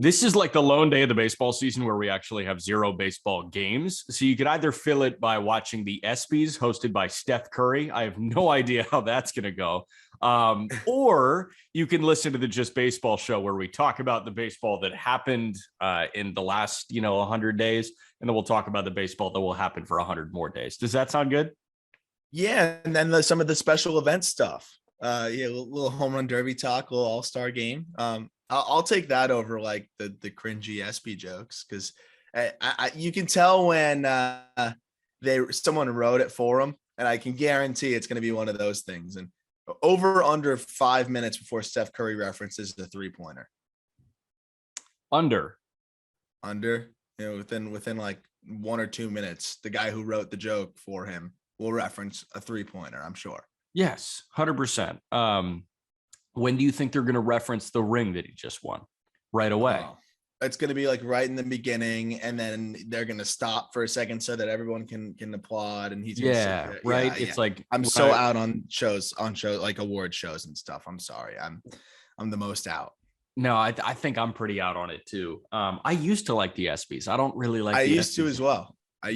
This is like the lone day of the baseball season where we actually have zero baseball games. So you could either fill it by watching the ESPYs hosted by Steph Curry. I have no idea how that's going to go. Or you can listen to the Just Baseball show where we talk about the baseball that happened in the last, 100 days. And then we'll talk about the baseball that will happen for 100 more days. Does that sound good? Yeah. And then some of the special event stuff. Little home run derby talk, little all-star game. I'll take that over like the cringy SB jokes because you can tell when someone wrote it for them, and I can guarantee it's going to be one of those things. And under 5 minutes before Steph Curry references the 3-pointer. Under, within like 1 or 2 minutes, the guy who wrote the joke for him will reference a 3-pointer. I'm sure. Yes, 100%. When do you think they're going to reference the ring that he just won? Right away. It's going to be like right in the beginning, and then they're going to stop for a second so that everyone can applaud. And he's right. It's like I'm so out on shows like award shows and stuff. I'm sorry, I'm the most out. No, I think I'm pretty out on it too. I used to like the ESPYs. I don't really like. I used to as well. I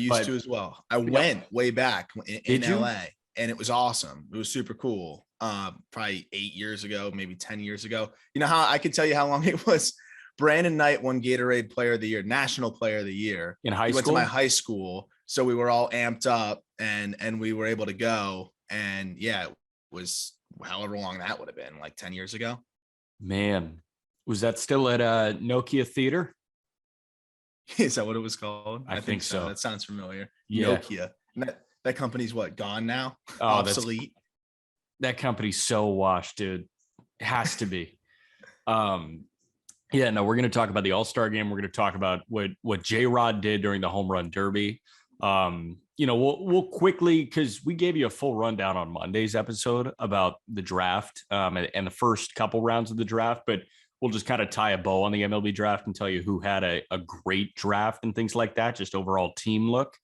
went way back in LA, and it was awesome. It was super cool. Probably 8 years ago, maybe 10 years ago. You know how I can tell you how long it was? Brandon Knight won Gatorade Player of the Year, National Player of the Year. In high school? Went to my high school. So we were all amped up and we were able to go. And yeah, it was however long that would have been, like 10 years ago. Man, was that still at Nokia Theater? Is that what it was called? I think so. That sounds familiar. Yeah. Nokia. And that company's what, gone now? Oh, obsolete. That company's so washed, dude. It has to be. We're going to talk about the All-Star game. We're going to talk about what J-Rod did during the home run derby. We'll quickly, because we gave you a full rundown on Monday's episode about the draft and the first couple rounds of the draft, but we'll just kind of tie a bow on the MLB draft and tell you who had a great draft and things like that, just overall team look.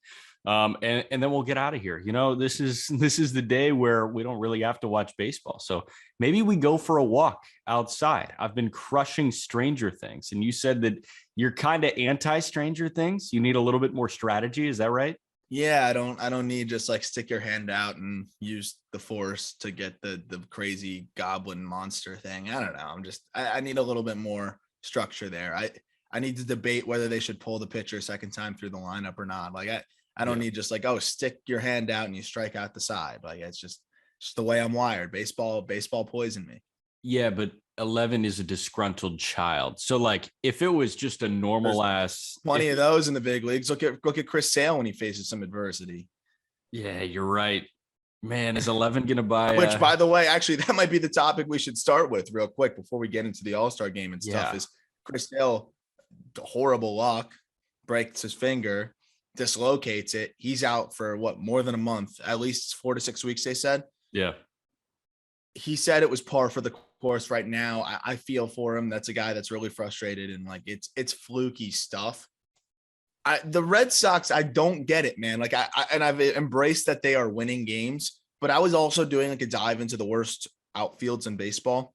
And then we'll get out of here. This is the day where we don't really have to watch baseball. So maybe we go for a walk outside. I've been crushing Stranger Things, and you said that you're kind of anti Stranger Things. You need a little bit more strategy. Is that right? Yeah, I don't need just like stick your hand out and use the force to get the crazy goblin monster thing. I don't know. I need a little bit more structure there. I need to debate whether they should pull the pitcher a second time through the lineup or not. Like I don't need just like, stick your hand out and you strike out the side. Like it's just the way I'm wired. Baseball poisoned me. Yeah, but 11 is a disgruntled child. So like if it was just a normal ass, plenty of those in the big leagues. Look at Chris Sale when he faces some adversity. Yeah, you're right. Man, is 11 going to buy? Which, by the way, actually, that might be the topic we should start with real quick before we get into the All-Star game and stuff. Is Chris Sale, horrible luck, breaks his finger, dislocates it. He's out for more than a month, at least 4 to 6 weeks, they said. Yeah. He said it was par for the course right now. I feel for him. That's a guy that's really frustrated, and like it's fluky stuff. The Red Sox, I don't get it, man. Like I've embraced that they are winning games, but I was also doing like a dive into the worst outfields in baseball.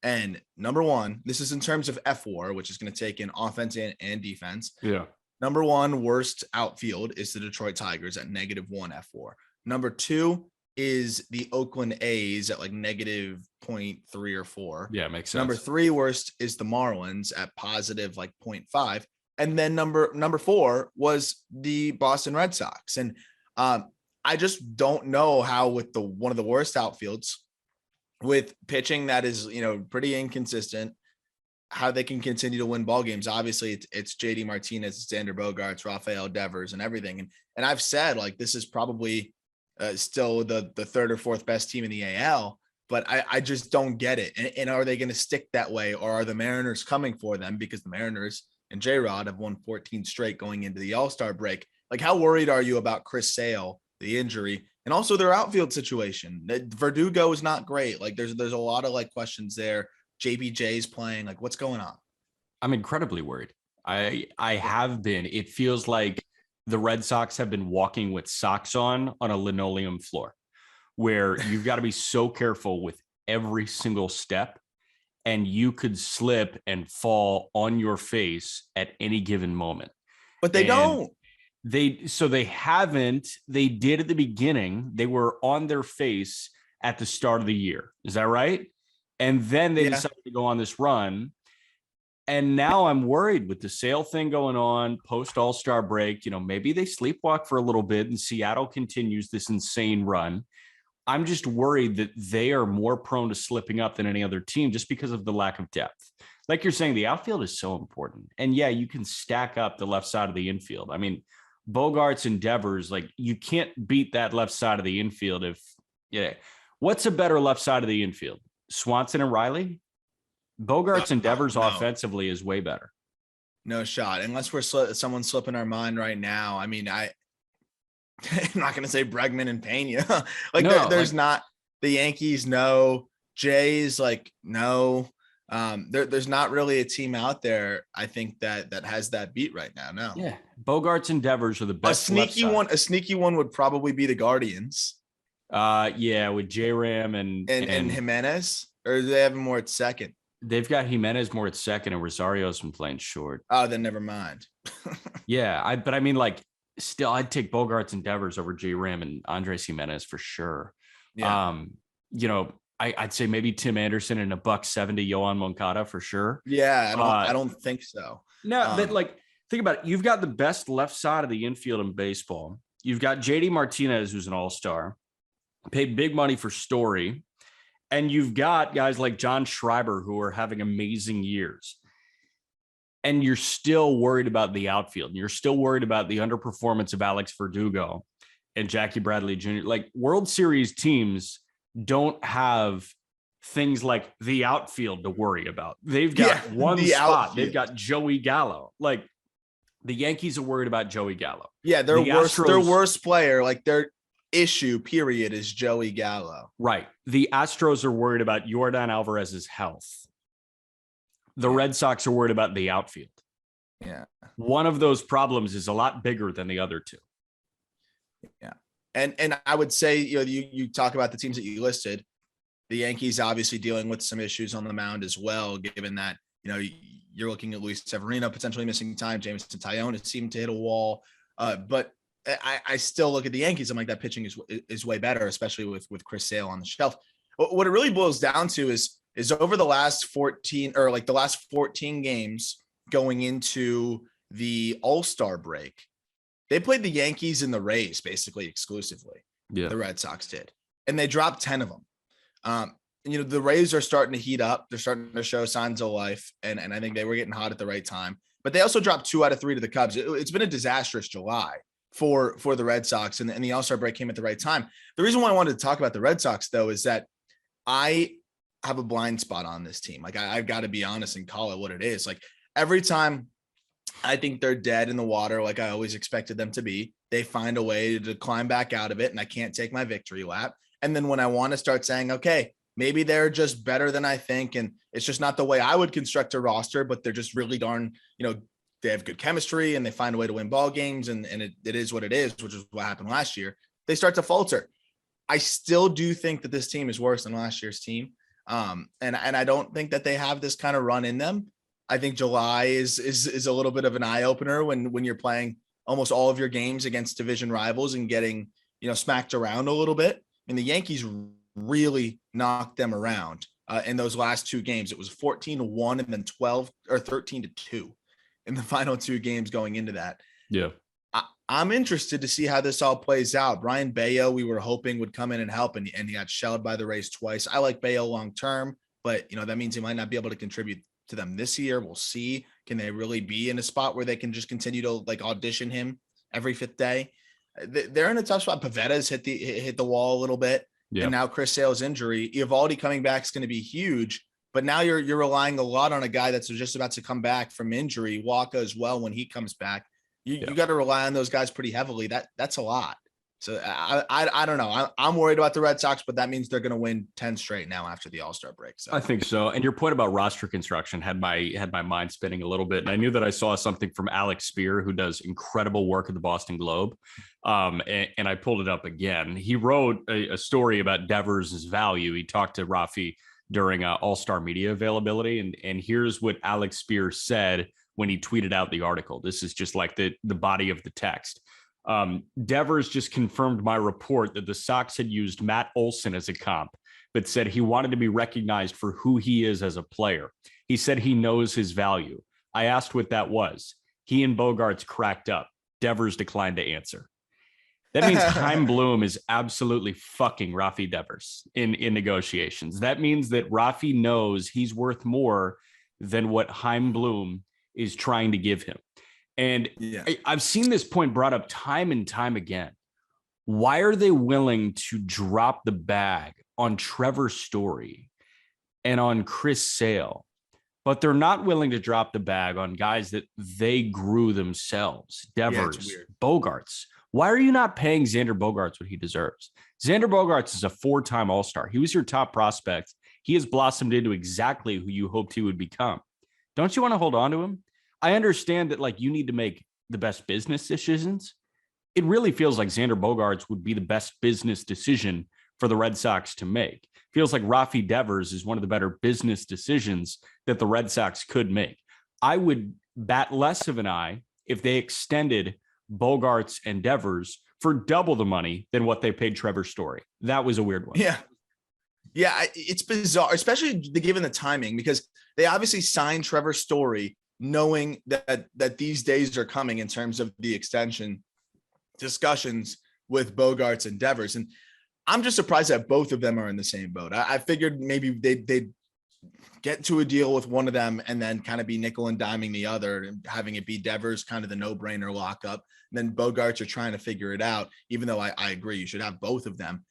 And number one, this is in terms of FWAR, which is going to take in offense and defense. Yeah. Number one worst outfield is the Detroit Tigers at -1 FWAR. Number two is the Oakland A's at like -0.3 or 4. Yeah, makes sense. Number three worst is the Marlins at positive like 0.5. And then number 4 was the Boston Red Sox. And I just don't know how with one of the worst outfields with pitching that is, pretty inconsistent, how they can continue to win ball games. Obviously it's JD Martinez, Xander Bogaerts, Rafael Devers and everything. And I've said like, this is probably still the third or fourth best team in the AL, but I just don't get it. And are they going to stick that way, or are the Mariners coming for them? Because the Mariners and J-Rod have won 14 straight going into the All-Star break. Like, how worried are you about Chris Sale, the injury, and also their outfield situation? Verdugo is not great. Like there's a lot of like questions there. JBJ's playing. Like, what's going on? I'm incredibly worried. I have been. It feels like the Red Sox have been walking with socks on a linoleum floor, where you've got to be so careful with every single step. and you could slip and fall on your face at any given moment. But they don't. They did at the beginning. They were on their face at the start of the year. Is that right? And then they decided to go on this run. And now I'm worried with the Sale thing going on post All-Star break. Maybe they sleepwalk for a little bit and Seattle continues this insane run. I'm just worried that they are more prone to slipping up than any other team just because of the lack of depth. Like you're saying, the outfield is so important. And yeah, you can stack up the left side of the infield. I mean, Bogaerts and Devers, like you can't beat that left side of the infield what's a better left side of the infield? Swanson and Riley? Bogaerts and Devers offensively is way better. No shot. Unless we're someone slipping our mind right now. I mean, I'm not going to say Bregman and Pena. There's not the Yankees. No. Jays, no. There's not really a team out there, I think, that has that beat right now. No. Yeah. Bogaerts and Devers are the best. A sneaky one would probably be the Guardians. With J-Ram and Jimenez, or do they have him more at second? They've got Jimenez more at second, and Rosario's been playing short. Oh, then never mind. Yeah, still, I'd take Bogaerts and Devers over J-Ram and Andres Jimenez for sure. Yeah. I'd say maybe Tim Anderson and $170 Yohan Moncada for sure. Yeah, I don't think so. No, but think about it. You've got the best left side of the infield in baseball. You've got JD Martinez, who's an all-star, paid big money for Story. And you've got guys like John Schreiber who are having amazing years. And you're still worried about the outfield. You're still worried about the underperformance of Alex Verdugo and Jackie Bradley Jr. Like World Series teams don't have things like the outfield to worry about. They've got one spot. Outfield. They've got Joey Gallo. Like the Yankees are worried about Joey Gallo. Yeah, their worst player, their issue period is Joey Gallo. Right. The Astros are worried about Yordan Alvarez's health. The Red Sox are worried about the outfield. Yeah. One of those problems is a lot bigger than the other two. Yeah. And I would say, you talk about the teams that you listed, the Yankees obviously dealing with some issues on the mound as well, given that, you're looking at Luis Severino potentially missing time. Jameson Taillon seemed to hit a wall. But I still look at the Yankees. I'm like, that pitching is way better, especially with Chris Sale on the shelf. What it really boils down to is over the last 14 games going into the All-Star break, they played the Yankees and the Rays basically exclusively. Yeah. The Red Sox did. And they dropped 10 of them. The Rays are starting to heat up. They're starting to show signs of life. And I think they were getting hot at the right time. But they also dropped 2 out of 3 to the Cubs. It's been a disastrous July for the Red Sox, and the All-Star break came at the right time. The reason why I wanted to talk about the Red Sox, though, is that I have a blind spot on this team. I've got to be honest and call it what it is. Every time I think they're dead in the water, like I always expected them to be, they find a way to climb back out of it, and I can't take my victory lap. And then when I want to start saying, okay, maybe they're just better than I think, and it's just not the way I would construct a roster, but they're just really darn, they have good chemistry and they find a way to win ball games, and it is what it is, which is what happened last year. They start to falter. I still do think that this team is worse than last year's team. And I don't think that they have this kind of run in them. I think July is a little bit of an eye opener when you're playing almost all of your games against division rivals and getting, smacked around a little bit. And the Yankees really knocked them around in those last 2 games. It was 14-1 and then 13-2 in the final 2 games going into that. Yeah. I'm interested to see how this all plays out. Brian Bayo, we were hoping would come in and help, and he got shelled by the Rays twice. I like Bayo long-term, but that means he might not be able to contribute to them this year. We'll see. Can they really be in a spot where they can just continue to audition him every 5th day? They're in a tough spot. Pavetta's hit the wall a little bit. Yeah. And now Chris Sale's injury, Eovaldi coming back is going to be huge, but now you're relying a lot on a guy that's just about to come back from injury. Waka as well. When he comes back, you got to rely on those guys pretty heavily. That's a lot. So I don't know. I'm worried about the Red Sox, but that means they're going to win 10 straight now after the All-Star break. So I think so. And your point about roster construction had my mind spinning a little bit. And I knew that I saw something from Alex Spear, who does incredible work at the Boston Globe. And I pulled it up again. He wrote a story about Devers' value. He talked to Rafi during All-Star media availability. And here's what Alex Spears said when he tweeted out the article. This is just like the body of the text. Devers just confirmed my report that the Sox had used Matt Olson as a comp, but said he wanted to be recognized for who he is as a player. He said he knows his value. I asked what that was. He and Bogaerts cracked up. Devers declined to answer. That means Chaim Bloom is absolutely fucking Rafi Devers in negotiations. That means that Rafi knows he's worth more than what Chaim Bloom is trying to give him. And I've seen this point brought up time and time again. Why are they willing to drop the bag on Trevor Story and on Chris Sale, but they're not willing to drop the bag on guys that they grew themselves? Devers, Bogaerts. Why are you not paying Xander Bogaerts what he deserves? Xander Bogaerts is a 4-time All-Star. He was your top prospect. He has blossomed into exactly who you hoped he would become. Don't you want to hold on to him? I understand that, like, you need to make the best business decisions. It really feels like Xander Bogaerts would be the best business decision for the Red Sox to make. Feels like Rafi Devers is one of the better business decisions that the Red Sox could make. I would bat less of an eye if they extended Bogaerts and Devers for double the money than what they paid Trevor Story. That was a weird one. Yeah, it's bizarre, especially given the timing, because they obviously signed Trevor Story knowing that these days are coming in terms of the extension discussions with Bogaerts and Devers. And I'm just surprised that both of them are in the same boat. I figured maybe they'd get to a deal with one of them and then kind of be nickel and diming the other, and having it be Devers kind of the no-brainer lockup. And then Bogaerts are trying to figure it out, even though I agree you should have both of them.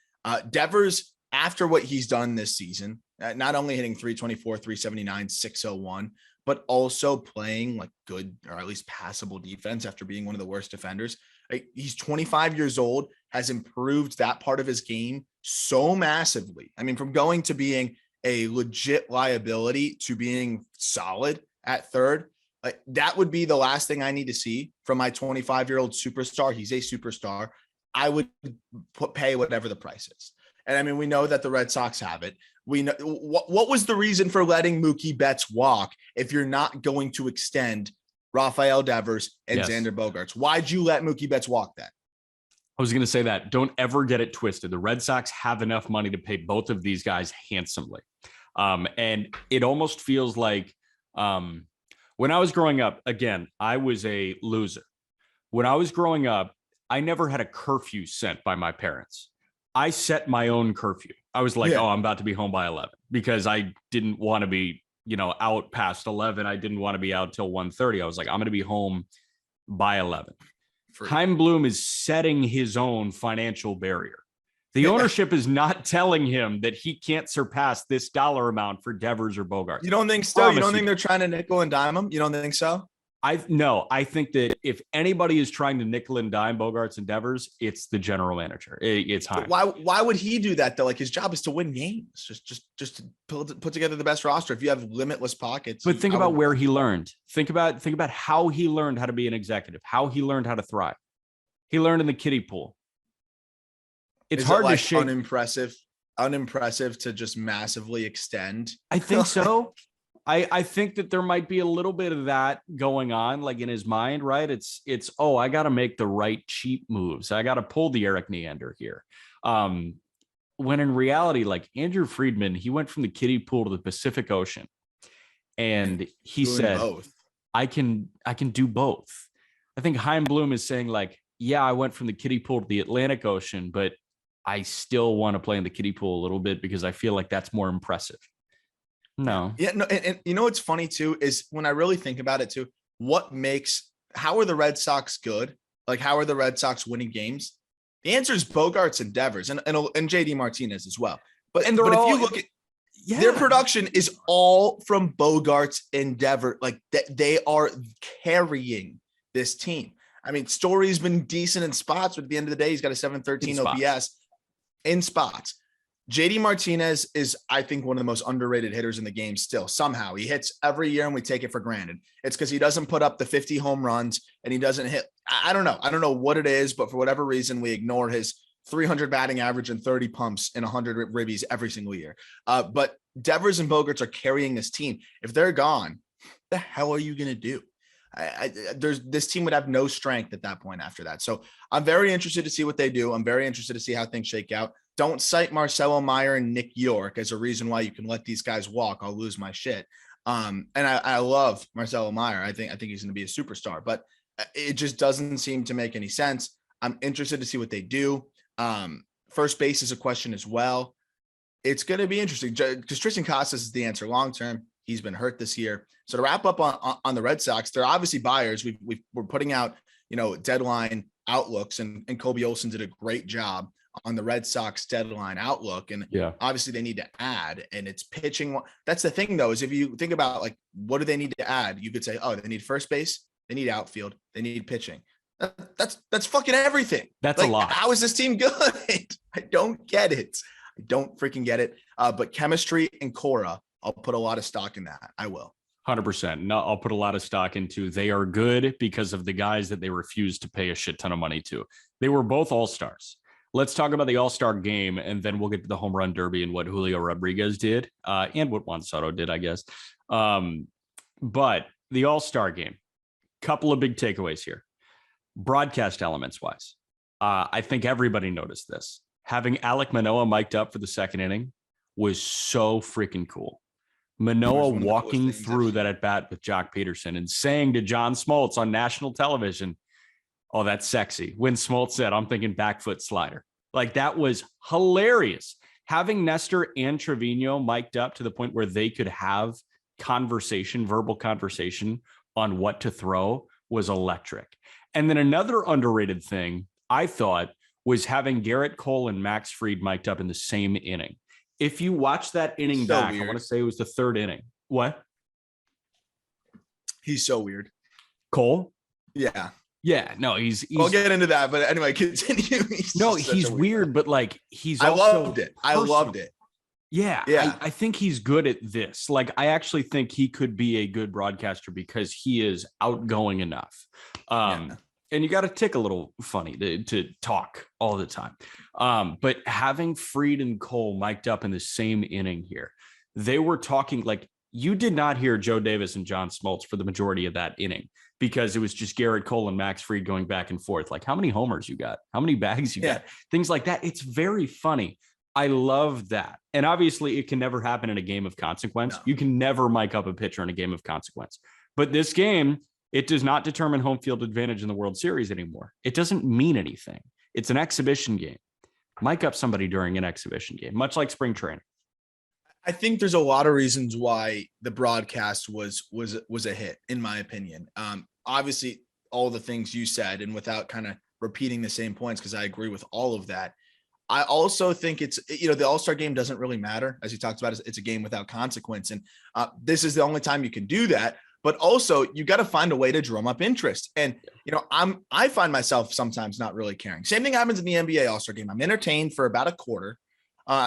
Devers, after what he's done this season, not only hitting 324, 379, 601, but also playing like good or at least passable defense after being one of the worst defenders. He's 25 years old, has improved that part of his game so massively. I mean, from going to being a legit liability to being solid at third, that would be the last thing I need to see from my 25-year-old superstar. He's a superstar. I would pay whatever the price is. And I mean, we know that the Red Sox have it. We know what was the reason for letting Mookie Betts walk if you're not going to extend Rafael Devers and Xander Bogaerts? Why'd you let Mookie Betts walk then? I was going to say that. Don't ever get it twisted. The Red Sox have enough money to pay both of these guys handsomely. And it almost feels like when I was growing up, again, I was a loser. When I was growing up, I never had a curfew set by my parents. I set my own curfew. I was like, I'm about to be home by 11 because I didn't want to be, out past 11. I didn't want to be out till 1:30. I was like, I'm going to be home by 11. Chaim Bloom is setting his own financial barrier. The ownership is not telling him that he can't surpass this dollar amount for Devers or Bogaerts. You don't think so? You don't think they're trying to nickel and dime him? You don't think so? I think that if anybody is trying to nickel and dime Bogaerts and Devers, it's the general manager. It's Chaim. Why would he do that though? Like, his job is to win games, just to put together the best roster. If you have limitless pockets, but think about where he learned. Think about how he learned how to be an executive, how he learned how to thrive. He learned in the kiddie pool. It's hard to shake. Unimpressive to just massively extend. I think so. I think that there might be a little bit of that going on, like in his mind, right? It's I got to make the right cheap moves. I got to pull the Eric Neander here. When in reality, like Andrew Friedman, he went from the kiddie pool to the Pacific Ocean, and he said, both. I can do both. I think Chaim Bloom is saying, like, yeah, I went from the kiddie pool to the Atlantic Ocean, but I still want to play in the kiddie pool a little bit because I feel like that's more impressive. No. Yeah, no, and you know what's funny too is when I really think about it too, how are the Red Sox good? Like, how are the Red Sox winning games? The answer is Bogaerts and Devers and JD Martinez as well. But if you look at their production is all from Bogaerts and Devers. Like, they are carrying this team. I mean, Story's been decent in spots, but at the end of the day, he's got a 713 OPS in spots. JD Martinez is, I think, one of the most underrated hitters in the game still. Somehow he hits every year and we take it for granted. It's because he doesn't put up the 50 home runs and he doesn't hit. I don't know. I don't know what it is, but for whatever reason, we ignore his 300 batting average and 30 pumps and 100 ribbies every single year. But Devers and Bogarts are carrying this team. If they're gone, the hell are you going to do? This team would have no strength at that point after that. So I'm very interested to see what they do. I'm very interested to see how things shake out. Don't cite Marcelo Meyer and Nick York as a reason why you can let these guys walk. I'll lose my shit. And I love Marcelo Meyer. I think he's going to be a superstar, but it just doesn't seem to make any sense. I'm interested to see what they do. First base is a question as well. It's going to be interesting because Tristan Casas is the answer long-term. He's been hurt this year. So to wrap up on the Red Sox, they're obviously buyers. We're putting out, deadline outlooks, and Kobe Olsen did a great job on the Red Sox deadline outlook. And obviously they need to add, and it's pitching. That's the thing though, is if you think about like, what do they need to add? You could say, oh, they need first base. They need outfield. They need pitching. That's fucking everything. That's a lot. How is this team good? I don't get it. I don't freaking get it. But chemistry and Cora, I'll put a lot of stock in that. I will. 100%. No, I'll put a lot of stock into. They are good because of the guys that they refused to pay a shit ton of money to. They were both all-stars. Let's talk about the all-star game, and then we'll get to the home run derby and what Julio Rodriguez did, and what Juan Soto did, I guess. But the all-star game, couple of big takeaways here. Broadcast elements wise, I think everybody noticed this. Having Alek Manoah mic'd up for the second inning was so freaking cool. Manoah walking through that at bat with Jock Peterson and saying to John Smoltz on national television, "Oh, that's sexy." When Smoltz said, "I'm thinking back foot slider." Like, that was hilarious. Having Nestor and Trevino mic'd up to the point where they could have verbal conversation on what to throw was electric. And then another underrated thing I thought was having Garrett Cole and Max Fried mic'd up in the same inning. If you watch that inning back, weird. I want to say it was the third inning. What? He's so weird. Cole? Yeah. Yeah. No, he's I'll get into that, but anyway, continue. He's weird, but like I loved it. I loved it. Yeah. I think he's good at this. Like, I actually think he could be a good broadcaster because he is outgoing enough. And you got to tick a little funny to talk all the time. But having Fried and Cole mic'd up in the same inning here, they were talking like, you did not hear Joe Davis and John Smoltz for the majority of that inning because it was just Garrett Cole and Max Fried going back and forth. Like, how many homers you got? How many bags you got? Things like that. It's very funny. I love that. And obviously it can never happen in a game of consequence. No. You can never mic up a pitcher in a game of consequence. But this game, it does not determine home field advantage in the World Series anymore. It doesn't mean anything. It's an exhibition game. Mic up somebody during an exhibition game, much like spring training. I think there's a lot of reasons why the broadcast was a hit, in my opinion. Obviously, all the things you said, and without kind of repeating the same points, because I agree with all of that. I also think it's, the All-Star game doesn't really matter. As you talked about, it's a game without consequence. And this is the only time you can do that. But also you got to find a way to drum up interest. And, I find myself sometimes not really caring. Same thing happens in the NBA All-Star game. I'm entertained for about a quarter.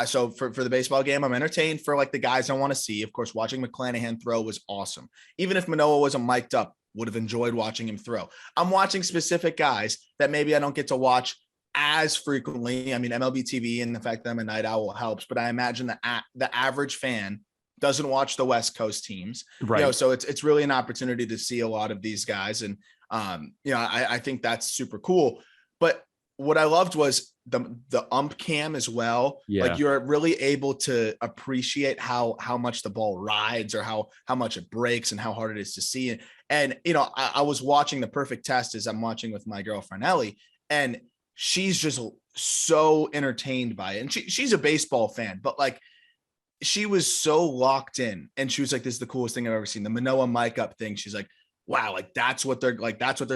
So for the baseball game, I'm entertained for like the guys I want to see. Of course, watching McClanahan throw was awesome. Even if Manoah wasn't mic'd up, would have enjoyed watching him throw. I'm watching specific guys that maybe I don't get to watch as frequently. I mean, MLB TV and the fact that I'm a night owl helps, but I imagine the average fan doesn't watch the West Coast teams, right? So it's really an opportunity to see a lot of these guys. And, I think that's super cool. But what I loved was the ump cam as well. Yeah. Like, you're really able to appreciate how much the ball rides or how much it breaks and how hard it is to see. And, I was watching the perfect test as I'm watching with my girlfriend, Ellie, and she's just so entertained by it. And she's a baseball fan, but like, she was so locked in, and she was like, "This is the coolest thing I've ever seen." The Manoah mic up thing. She's like, "Wow, like that's what they're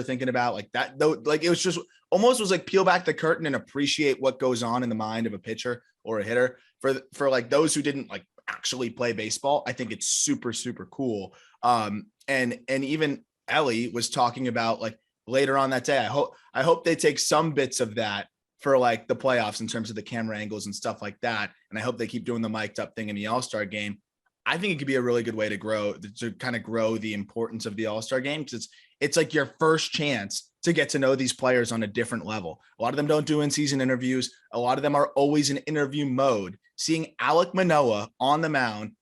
thinking about." Like that, though, like it was just almost was like peel back the curtain and appreciate what goes on in the mind of a pitcher or a hitter. For like those who didn't like actually play baseball, I think it's super, super cool. And even Ellie was talking about like later on that day, I hope they take some bits of that for like the playoffs in terms of the camera angles and stuff like that. And I hope they keep doing the mic'd up thing in the All-Star game. I think it could be a really good way to kind of grow the importance of the All-Star game, because it's like your first chance to get to know these players on a different level. A lot of them don't do in-season interviews. A lot of them are always in interview mode. Seeing Alek Manoah on the mound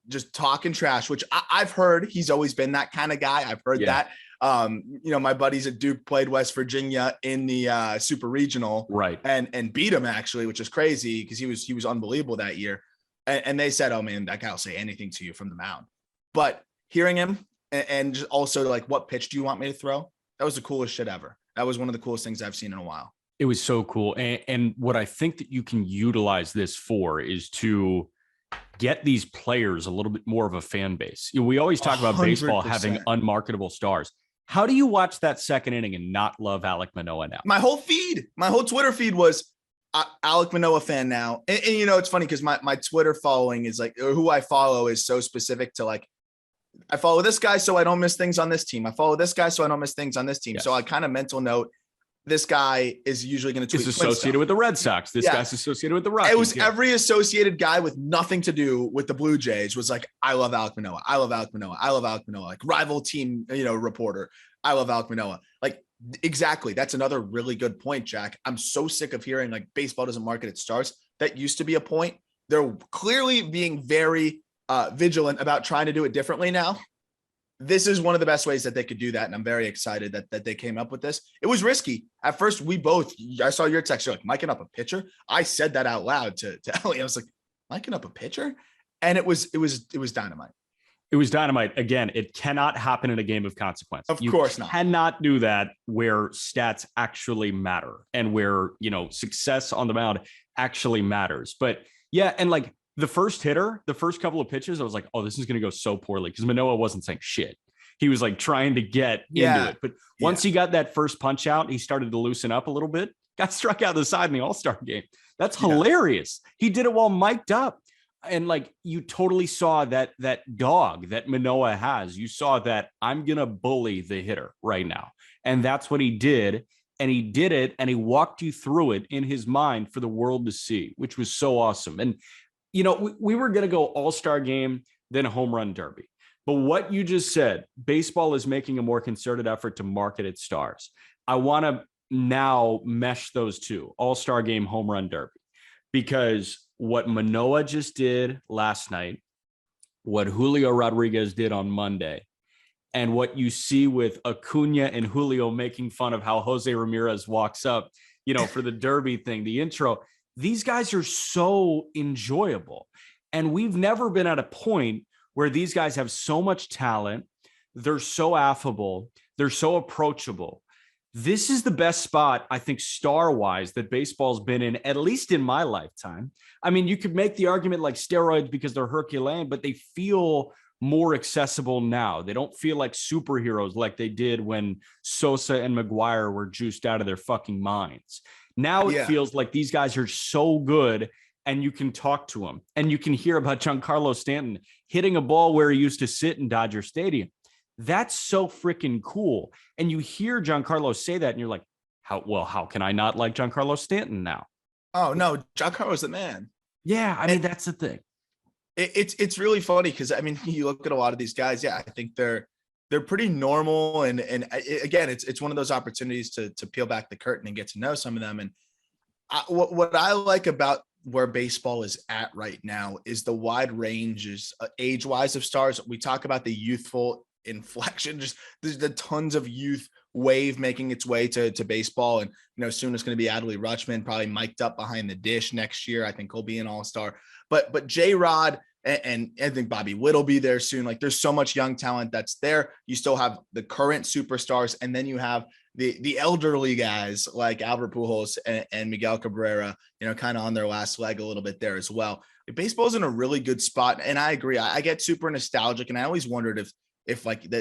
just talking trash, which I've heard he's always been that kind of guy. I've heard that. My buddies at Duke played West Virginia in the super regional, right, and beat him actually, which is crazy because he was unbelievable that year. And they said, "Oh man, that guy will say anything to you from the mound." But hearing him and just also like, what pitch do you want me to throw? That was the coolest shit ever. That was one of the coolest things I've seen in a while. It was so cool. And what I think that you can utilize this for is to get these players a little bit more of a fan base. We always talk about 100%. baseball having unmarketable stars. How do you watch that second inning and not love Alek Manoah now? My whole Twitter feed was Alek Manoah fan now. And it's funny because my Twitter following is like, or who I follow is so specific to like, I follow this guy so I don't miss things on this team. I follow this guy so I don't miss things on this team. Yes. So I kind of mental note, this guy is usually going to tweet. Is associated with the Red Sox. This guy's associated with the Rockies. It was every associated guy with nothing to do with the Blue Jays was like, I love Alek Manoah. I love Alek Manoah. I love Alek Manoah. Like rival team, reporter. I love Alek Manoah. Like exactly. That's another really good point, Jack. I'm so sick of hearing like baseball doesn't market its stars. That used to be a point. They're clearly being very vigilant about trying to do it differently now. This is one of the best ways that they could do that. And I'm very excited that they came up with this. It was risky. At first, I saw your text, you're like, miking up a pitcher. I said that out loud to Ellie. I was like, miking up a pitcher? And it was dynamite. It was dynamite. Again, it cannot happen in a game of consequence. Of course not. You cannot do that where stats actually matter and where, success on the mound actually matters. But yeah, and like, the first couple of pitches, I was like, oh, this is going to go so poorly because Manoah wasn't saying shit. He was like trying to get into it. But once he got that first punch out, he started to loosen up a little bit, got struck out the side in the All-Star game. That's hilarious. He did it while mic'd up. And like, you totally saw that dog that Manoah has. You saw that I'm going to bully the hitter right now. And that's what he did. And he did it. And he walked you through it in his mind for the world to see, which was so awesome. And we were going to go All-Star game, then home run derby. But what you just said, baseball is making a more concerted effort to market its stars. I want to now mesh those two, All-Star game, home run derby, because what Manoah just did last night, what Julio Rodriguez did on Monday, and what you see with Acuna and Julio making fun of how Jose Ramirez walks up, for the derby thing, the intro, these guys are so enjoyable. And we've never been at a point where these guys have so much talent. They're so affable. They're so approachable. This is the best spot, I think, star-wise, that baseball's been in, at least in my lifetime. I mean, you could make the argument like steroids because they're Herculean, but they feel more accessible now. They don't feel like superheroes like they did when Sosa and McGuire were juiced out of their fucking minds. Now it feels like these guys are so good and you can talk to them and you can hear about Giancarlo Stanton hitting a ball where he used to sit in Dodger Stadium. That's so freaking cool. And you hear Giancarlo say that and you're like, how can I not like Giancarlo Stanton now? Oh no, Giancarlo's the man. Yeah. I mean, that's the thing. It's really funny because I mean, you look at a lot of these guys. Yeah, I think they're pretty normal. And again, it's one of those opportunities to peel back the curtain and get to know some of them. And what I like about where baseball is at right now is the wide ranges age-wise of stars. We talk about the youthful inflection, just there's the tons of youth wave making its way to baseball. And, soon it's going to be Adley Rutschman, probably mic'd up behind the dish next year. I think he'll be an all-star, but J-Rod and I think Bobby Witt will be there soon. Like there's so much young talent that's there. You still have the current superstars. And then you have the elderly guys like Albert Pujols and Miguel Cabrera, kind of on their last leg a little bit there as well. Baseball's in a really good spot. And I agree. I get super nostalgic. And I always wondered if like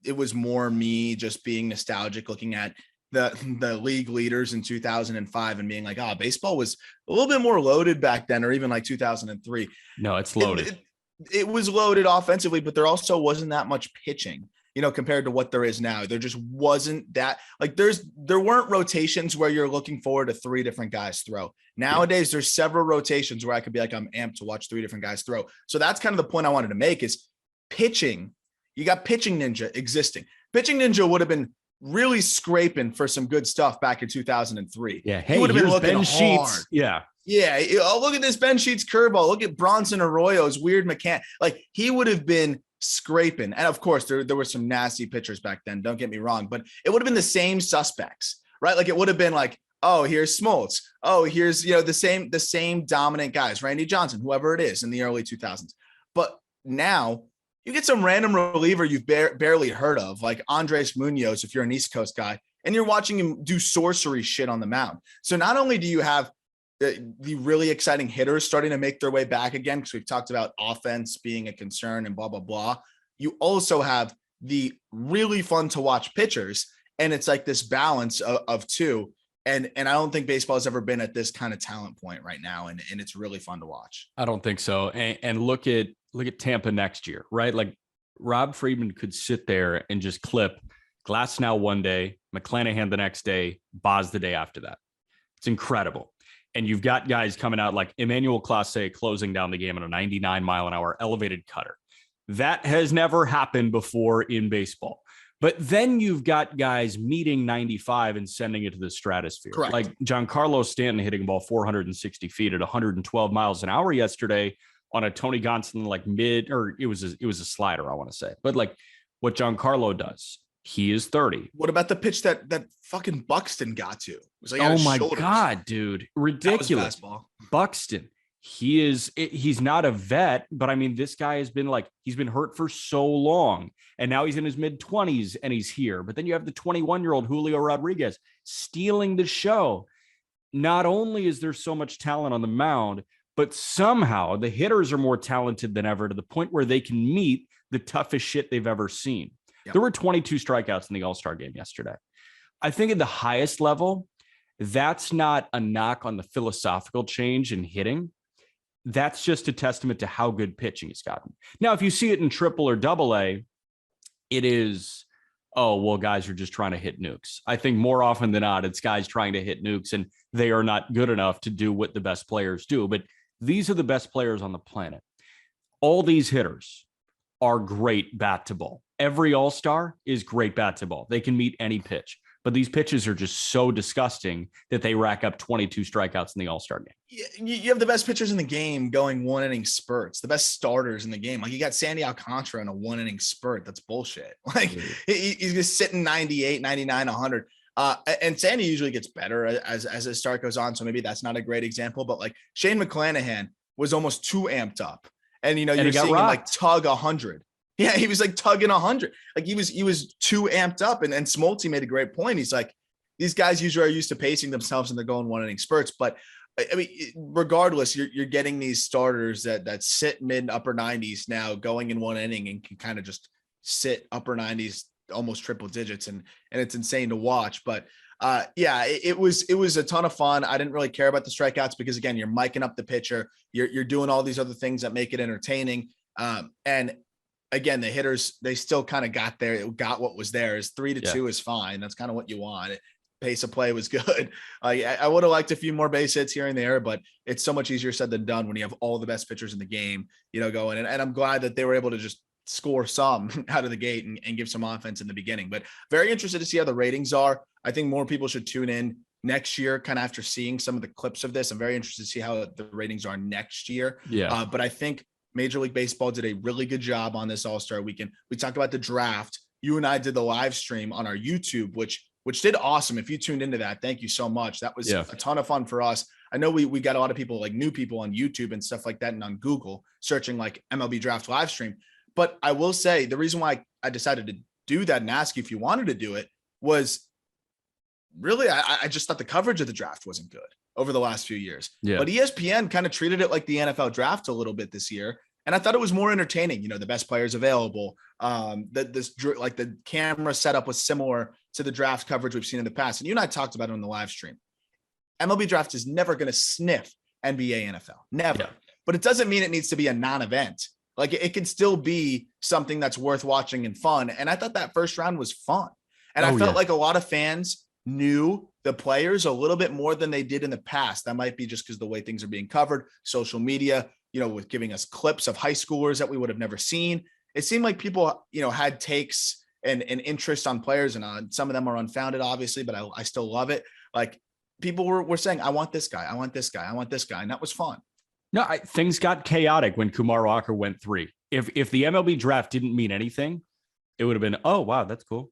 it was more me just being nostalgic, looking at the league leaders in 2005 and being like, baseball was a little bit more loaded back then, or even like 2003. No, it's loaded. It was loaded offensively, but there also wasn't that much pitching, compared to what there is now. There just wasn't that, like there weren't rotations where you're looking forward to three different guys throw. Nowadays, there's several rotations where I could be like, I'm amped to watch three different guys throw. So that's kind of the point I wanted to make is pitching. You got Pitching Ninja existing. Pitching Ninja would have been really scraping for some good stuff back in 2003. Yeah. Hey, he would have been looking Ben hard. Sheets. Yeah. Yeah. Oh, look at this Ben Sheets curveball. Look at Bronson Arroyo's weird mechanic. Like he would have been scraping. And of course, there were some nasty pitchers back then. Don't get me wrong, but it would have been the same suspects, right? Like it would have been like, oh, here's Smoltz. Oh, here's, the same dominant guys, Randy Johnson, whoever it is in the early 2000s. But now you get some random reliever you've barely heard of, like Andres Munoz, if you're an East Coast guy, and you're watching him do sorcery shit on the mound. So not only do you have the really exciting hitters starting to make their way back again, because we've talked about offense being a concern and blah, blah, blah. You also have the really fun to watch pitchers. And it's like this balance of two. And I don't think baseball has ever been at this kind of talent point right now. And it's really fun to watch. I don't think so. And look at Tampa next year, right? Like Rob Friedman could sit there and just clip Glasnow one day, McClanahan the next day, Boz the day after that. It's incredible. And you've got guys coming out like Emmanuel Clase closing down the game on a 99-mile-an-hour elevated cutter. That has never happened before in baseball. But then you've got guys meeting 95 and sending it to the stratosphere. Correct. Like Giancarlo Stanton hitting a ball 460 feet at 112 miles an hour yesterday on a Tony Gonsolin it was a slider, I want to say. But like what Giancarlo does, he is 30. What about the pitch that fucking Buxton got to? It was like, oh my God, dude. Ridiculous. Buxton. He's not a vet, but I mean, this guy has been he's been hurt for so long and now he's in his mid 20s and he's here. But then you have the 21-year-old Julio Rodriguez stealing the show. Not only is there so much talent on the mound, but somehow the hitters are more talented than ever to the point where they can meet the toughest shit they've ever seen. Yep. There were 22 strikeouts in the All-Star game yesterday. I think at the highest level, that's not a knock on the philosophical change in hitting. That's just a testament to how good pitching has gotten. Now, if you see it in triple or double A, it is, oh, well, guys are just trying to hit nukes. I think more often than not, it's guys trying to hit nukes and they are not good enough to do what the best players do. But these are the best players on the planet. All these hitters are great bat to ball. Every all-star is great bat to ball. They can meet any pitch. But these pitches are just so disgusting that they rack up 22 strikeouts in the All-Star game. You have the best pitchers in the game going one-inning spurts, the best starters in the game. Like you got Sandy Alcantara in a one-inning spurt. That's bullshit. Like he's just sitting 98, 99, 100. And Sandy usually gets better as his start goes on. So maybe that's not a great example. But like Shane McClanahan was almost too amped up. And, you're seeing him like tug 100. Yeah, he was like tugging 100. Like he was too amped up. And Smoltz made a great point. He's like, these guys usually are used to pacing themselves and they're going one-inning spurts. But I mean, regardless, you're getting these starters that sit mid upper 90s now going in one inning and can kind of just sit upper 90s, almost triple digits. And it's insane to watch. But it was a ton of fun. I didn't really care about the strikeouts because again, you're miking up the pitcher. You're doing all these other things that make it entertaining. And again, the hitters, they still kind of got what was theirs. 3-2 is fine. That's kind of what you want. Pace of play was good. I would have liked a few more base hits here and there, but it's so much easier said than done when you have all the best pitchers in the game, going. And I'm glad that they were able to just score some out of the gate and give some offense in the beginning. But very interested to see how the ratings are. I think more people should tune in next year, kind of after seeing some of the clips of this. I'm very interested to see how the ratings are next year. Yeah. But I think Major League Baseball did a really good job on this All-Star weekend. We talked about the draft. You and I did the live stream on our YouTube, which did awesome. If you tuned into that, thank you so much. That was a ton of fun for us. I know we got a lot of people, like new people on YouTube and stuff like that, and on Google searching like MLB draft live stream. But I will say the reason why I decided to do that and ask you if you wanted to do it was really, I just thought the coverage of the draft wasn't good over the last few years. Yeah. But ESPN kind of treated it like the NFL draft a little bit this year. And I thought it was more entertaining, the best players available. The camera setup was similar to the draft coverage we've seen in the past. And you and I talked about it on the live stream. MLB draft is never going to sniff NBA, NFL, never. Yeah. But it doesn't mean it needs to be a non-event. Like it can still be something that's worth watching and fun. And I thought that first round was fun. And I felt like a lot of fans knew the players a little bit more than they did in the past. That might be just because the way things are being covered, social media, with giving us clips of high schoolers that we would have never seen. It seemed like people, had takes and interest on players, and some of them are unfounded, obviously, but I still love it. Like people were saying, I want this guy, I want this guy, I want this guy, and that was fun. No, things got chaotic when Kumar Rocker went 3. If the MLB draft didn't mean anything, it would have been, oh wow, that's cool.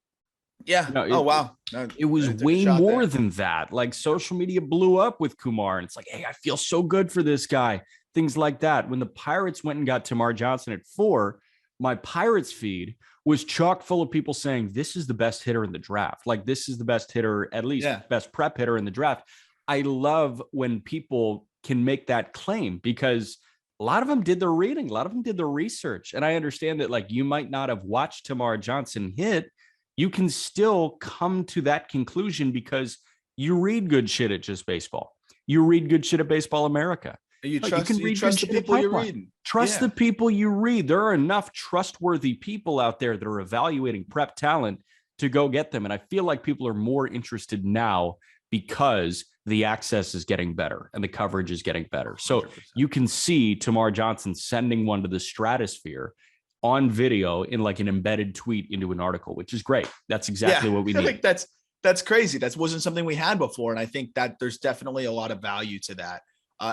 Yeah. Wow. It was way more than that. Like social media blew up with Kumar, and it's like, hey, I feel so good for this guy. Things like that. When the Pirates went and got Tamar Johnson at 4, my Pirates feed was chock full of people saying this is the best hitter in the draft. Like this is the best hitter, at least best prep hitter in the draft. I love when people can make that claim because a lot of them did their reading, a lot of them did their research. And I understand that like you might not have watched Tamar Johnson hit. You can still come to that conclusion because you read good shit at Just Baseball. You read good shit at Baseball America. You trust the people you're reading. Trust the people you read. There are enough trustworthy people out there that are evaluating prep talent to go get them. And I feel like people are more interested now because the access is getting better and the coverage is getting better. So 100%. You can see Tamar Johnson sending one to the stratosphere on video in like an embedded tweet into an article, which is great. That's exactly what we need. I think that's crazy. That wasn't something we had before. And I think that there's definitely a lot of value to that.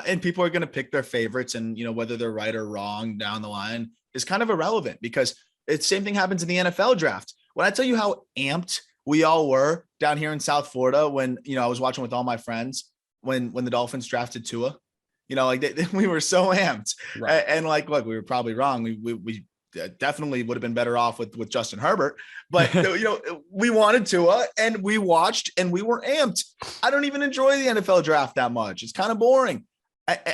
And people are going to pick their favorites, and whether they're right or wrong down the line is kind of irrelevant because it's same thing happens in the NFL draft. When I tell you how amped we all were down here in South Florida when I was watching with all my friends when the Dolphins drafted Tua, we were so amped, right. And like, look, we were probably wrong. We definitely would have been better off with Justin Herbert, but we wanted Tua and we watched and we were amped. I don't even enjoy the NFL draft that much. It's kind of boring.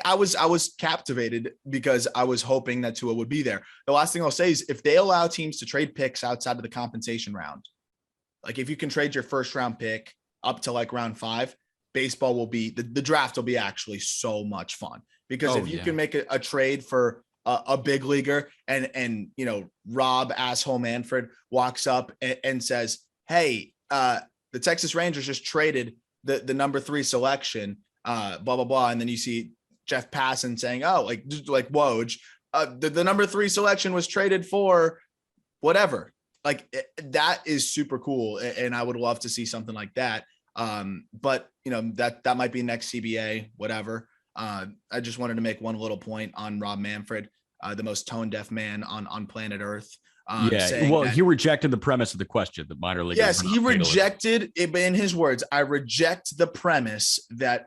I was captivated because I was hoping that Tua would be there. The last thing I'll say is if they allow teams to trade picks outside of the compensation round, like if you can trade your first round pick up to like round 5, baseball will be the draft will be actually so much fun because if you can make a trade for a big leaguer and Rob asshole Manfred walks up and says, hey, the Texas Rangers just traded the number 3 selection, blah, blah, blah. And then you see Jeff Passan saying, oh, like Woj, the number 3 selection was traded for whatever. Like that is super cool. And I would love to see something like that. But that might be next CBA, whatever. I just wanted to make one little point on Rob Manfred, the most tone deaf man on planet Earth. He rejected the premise of the question, the minor league. Yes, he rejected it. In his words, I reject the premise that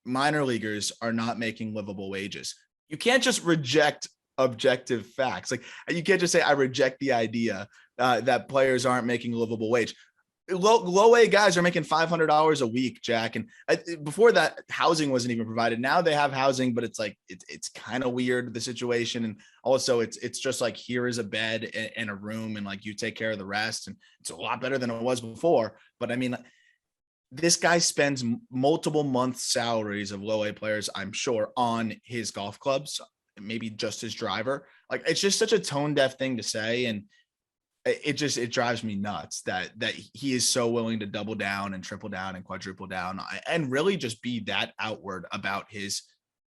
minor leaguers are not making livable wages. You can't just reject objective facts. Like you can't just say, I reject the idea that players aren't making a livable wage. Low A guys are making $500 a week, Jack. And before that, housing wasn't even provided. Now they have housing, but it's like, it's kind of weird, the situation. And also it's just like, here is a bed and a room and like, you take care of the rest. And it's a lot better than it was before. But I mean, this guy spends multiple months salaries of low A players, I'm sure, on his golf clubs, maybe just his driver. Like, it's just such a tone deaf thing to say. And it drives me nuts that he is so willing to double down and triple down and quadruple down and really just be that outward about his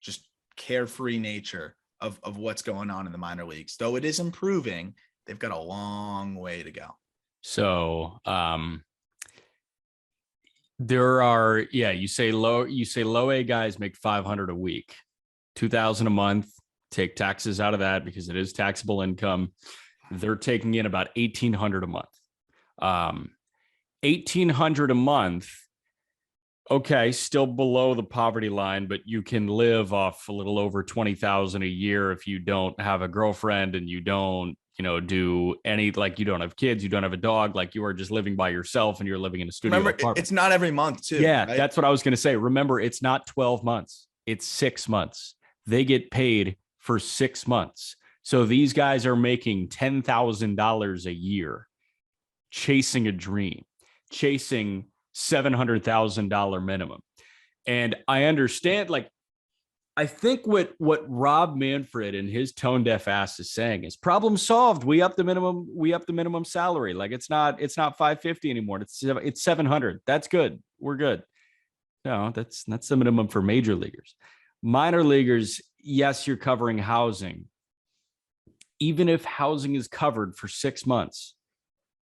just carefree nature of what's going on in the minor leagues. Though it is improving, they've got a long way to go. So there are, you say low A guys make 500 a week, 2,000 a month, take taxes out of that because it is taxable income. They're taking in about 1,800 a month. 1,800 a month. Okay, still below the poverty line, but you can live off a little over 20,000 a year if you don't have a girlfriend and you don't, do any, like you don't have kids, you don't have a dog, like you are just living by yourself and you're living in a studio. Remember, apartment. It's not every month too. Yeah, right? That's what I was going to say. Remember, it's not 12 months. It's 6 months. They get paid for 6 months. So these guys are making $10,000 a year, chasing a dream, chasing $700,000 minimum. And I understand, like, I think what Rob Manfred and his tone deaf ass is saying is problem solved. We up the minimum salary. Like it's not 550 anymore. It's 700. That's good. We're good. No, that's the minimum for major leaguers. Minor leaguers, yes, you're covering housing. Even if housing is covered for 6 months,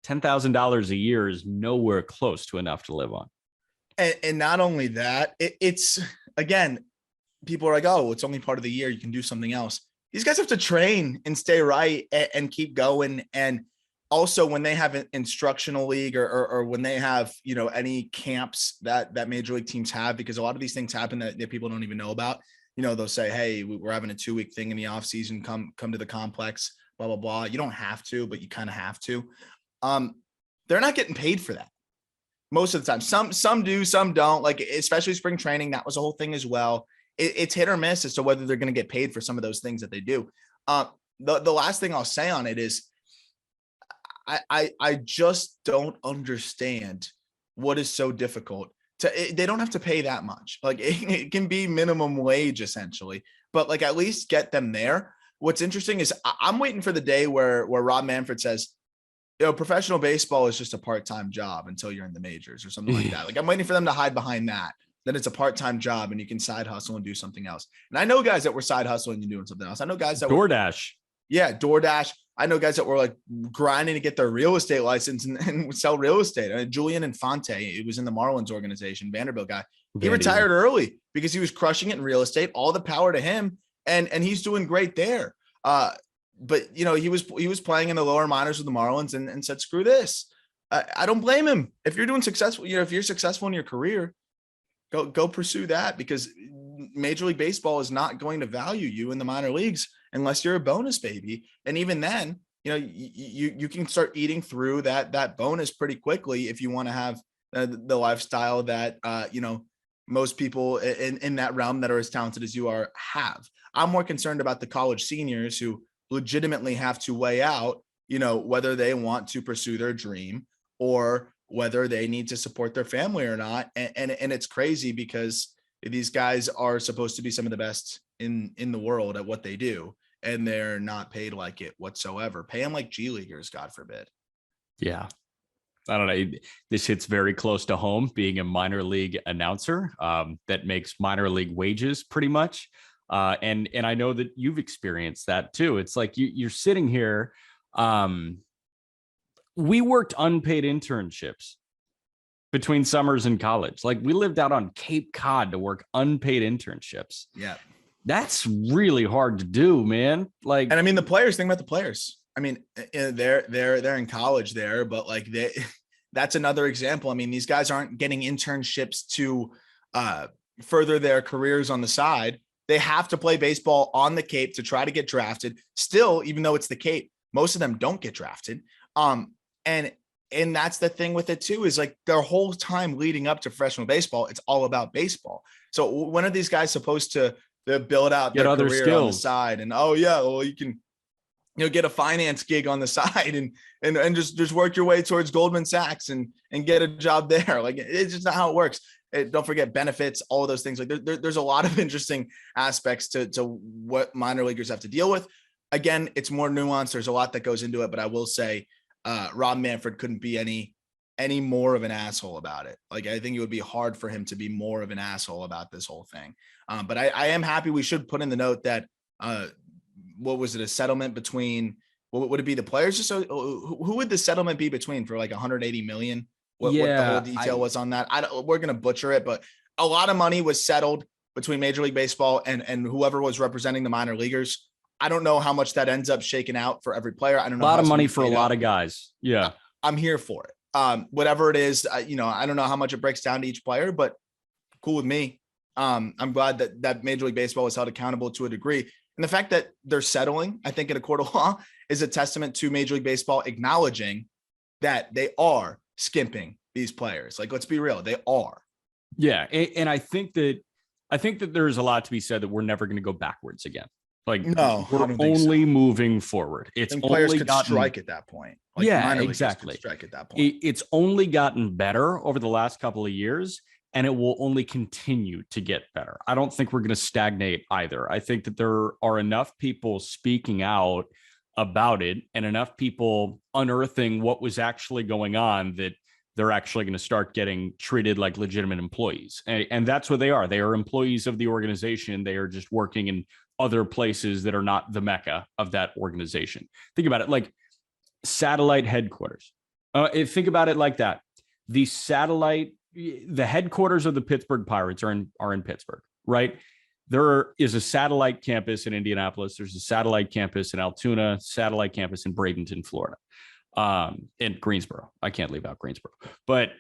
$10,000 a year is nowhere close to enough to live on. And not only that, it's again, people are like, oh, it's only part of the year. You can do something else. These guys have to train and stay right and keep going. And also when they have an instructional league or when they have, any camps that major league teams have, because a lot of these things happen that people don't even know about, they'll say, hey, we're having a 2-week thing in the off season. Come to the complex, blah, blah, blah. You don't have to, but you kind of have to. They're not getting paid for that most of the time. Some do, some don't, like, especially spring training. That was a whole thing as well. It's hit or miss as to whether they're going to get paid for some of those things that they do. The last thing I'll say on it is I just don't understand what is so difficult they don't have to pay that much. Like it can be minimum wage essentially, but like at least get them there. What's interesting is I'm waiting for the day where Rob Manfred says, professional baseball is just a part-time job until you're in the majors or something like that. Like I'm waiting for them to hide behind that. Then it's a part-time job and you can side hustle and do something else. And I know guys that were side hustling and doing something else. I know guys that DoorDash. DoorDash. I know guys that were like grinding to get their real estate license and sell real estate. Julian Infante, it was in the Marlins organization, Vanderbilt guy. He retired early because he was crushing it in real estate. All the power to him. And he's doing great there. But he was playing in the lower minors with the Marlins and said, screw this. I don't blame him. If you're doing successful, if you're successful in your career, go pursue that, because Major League Baseball is not going to value you in the minor leagues unless you're a bonus baby. And even then, you can start eating through that bonus pretty quickly if you want to have the lifestyle that, most people in that realm that are as talented as you are have. I'm more concerned about the college seniors who legitimately have to weigh out, whether they want to pursue their dream or whether they need to support their family or not. And it's crazy because these guys are supposed to be some of the best in the world at what they do, and they're not paid like it whatsoever. Pay them like G leaguers, God forbid. Yeah. I don't know. This hits very close to home, being a minor league announcer that makes minor league wages pretty much. And I know that you've experienced that too. It's like you're sitting here. We worked unpaid internships between summers and college. Like we lived out on Cape Cod to work unpaid internships. Yeah. That's really hard to do, man. Like, and I mean, think about the players. I mean, they're in college there, but like that's another example. I mean, these guys aren't getting internships to further their careers on the side. They have to play baseball on the Cape to try to get drafted. Still, even though it's the Cape, most of them don't get drafted. And that's the thing with it too, is like their whole time leading up to professional baseball, it's all about baseball. So when are these guys supposed to build out their career skills on the side? And you can get a finance gig on the side and just work your way towards Goldman Sachs and get a job there. Like it's just not how it works. Don't forget benefits, all of those things. Like there's a lot of interesting aspects to what minor leaguers have to deal with. Again, it's more nuanced. There's a lot that goes into it, but I will say Rob Manfred couldn't be any more of an asshole about it. Like I think it would be hard for him to be more of an asshole about this whole thing. But I am happy. We should put in the note that what was it, a settlement between, what would it be, the players? So who would the settlement be between for like 180 million? What the whole detail was on that? We're going to butcher it, but a lot of money was settled between Major League Baseball and whoever was representing the minor leagers. I don't know how much that ends up shaking out for every player. I don't know. A lot of money for a lot of guys. Yeah. I'm here for it. Whatever it is, I don't know how much it breaks down to each player, but cool with me. I'm glad that Major League Baseball was held accountable to a degree. And the fact that they're settling, I think, in a court of law is a testament to Major League Baseball acknowledging that they are skimping these players. Like, let's be real. They are. Yeah. And I think that there's a lot to be said that we're never going to go backwards again. Like, no, we're only moving forward. It's players could strike at that point. Like yeah, exactly. Strike at that point. It's only gotten better over the last couple of years, and it will only continue to get better. I don't think we're going to stagnate either. I think that there are enough people speaking out about it and enough people unearthing what was actually going on that they're actually going to start getting treated like legitimate employees. And that's what they are. They are employees of the organization. They are just working in other places that are not the mecca of that organization. Think about it, like satellite headquarters. Think about it like that. The headquarters of the Pittsburgh Pirates are in Pittsburgh, right? There is a satellite campus in Indianapolis. There's a satellite campus in Altoona, satellite campus in Bradenton, Florida, in Greensboro. I can't leave out Greensboro, but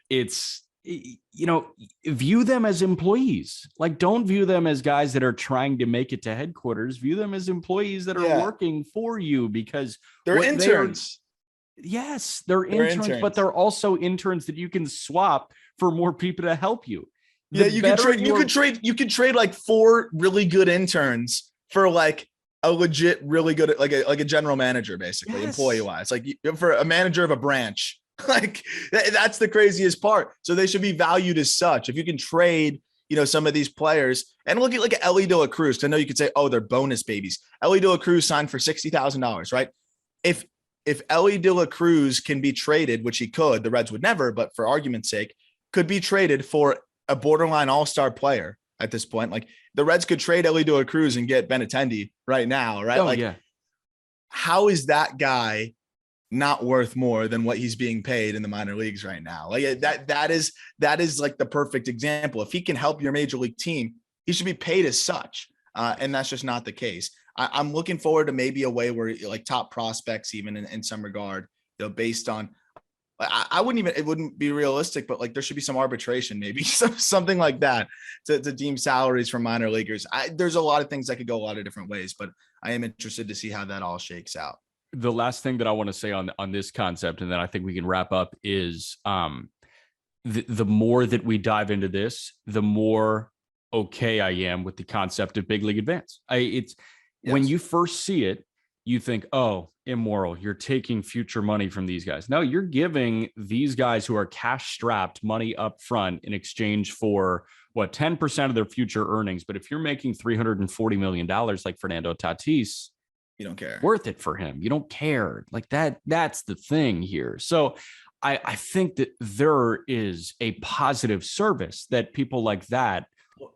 view them as employees. Like, don't view them as guys that are trying to make it to headquarters. View them as employees that are working for you, because they're interns. Yes, they're interns, but they're also interns that you can swap for more people to help you. You could trade like 4 really good interns for like a legit, really good, like a general manager, basically, employee wise, like for a manager of a branch. Like that's the craziest part. So they should be valued as such. If you can trade, some of these players, and look at like Ellie De La Cruz. I know you could say, oh, they're bonus babies. Ellie De La Cruz signed for $60,000, right? If Ellie De La Cruz can be traded, which he could, the Reds would never, but for argument's sake, could be traded for a borderline all-star player at this point. Like the Reds could trade Ellie De La Cruz and get Benintendi right now, right? How is that guy not worth more than what he's being paid in the minor leagues right now? Like that is like the perfect example. If he can help your major league team, he should be paid as such. And that's just not the case. I'm looking forward to maybe a way where like top prospects, even in some regard, based on, it wouldn't be realistic, but like there should be some arbitration, maybe something like that to deem salaries from minor leaguers. There's a lot of things that could go a lot of different ways, but I am interested to see how that all shakes out. The last thing that I want to say on this concept, and then I think we can wrap up, is the more that we dive into this, the more okay I am with the concept of big league advance. When you first see it, you think, oh, immoral. You're taking future money from these guys. No, you're giving these guys who are cash strapped money up front in exchange for 10% of their future earnings. But if you're making $340 million like Fernando Tatis, you don't care. Worth it for him. You don't care. Like that's the thing here. So I think that there is a positive service that people like that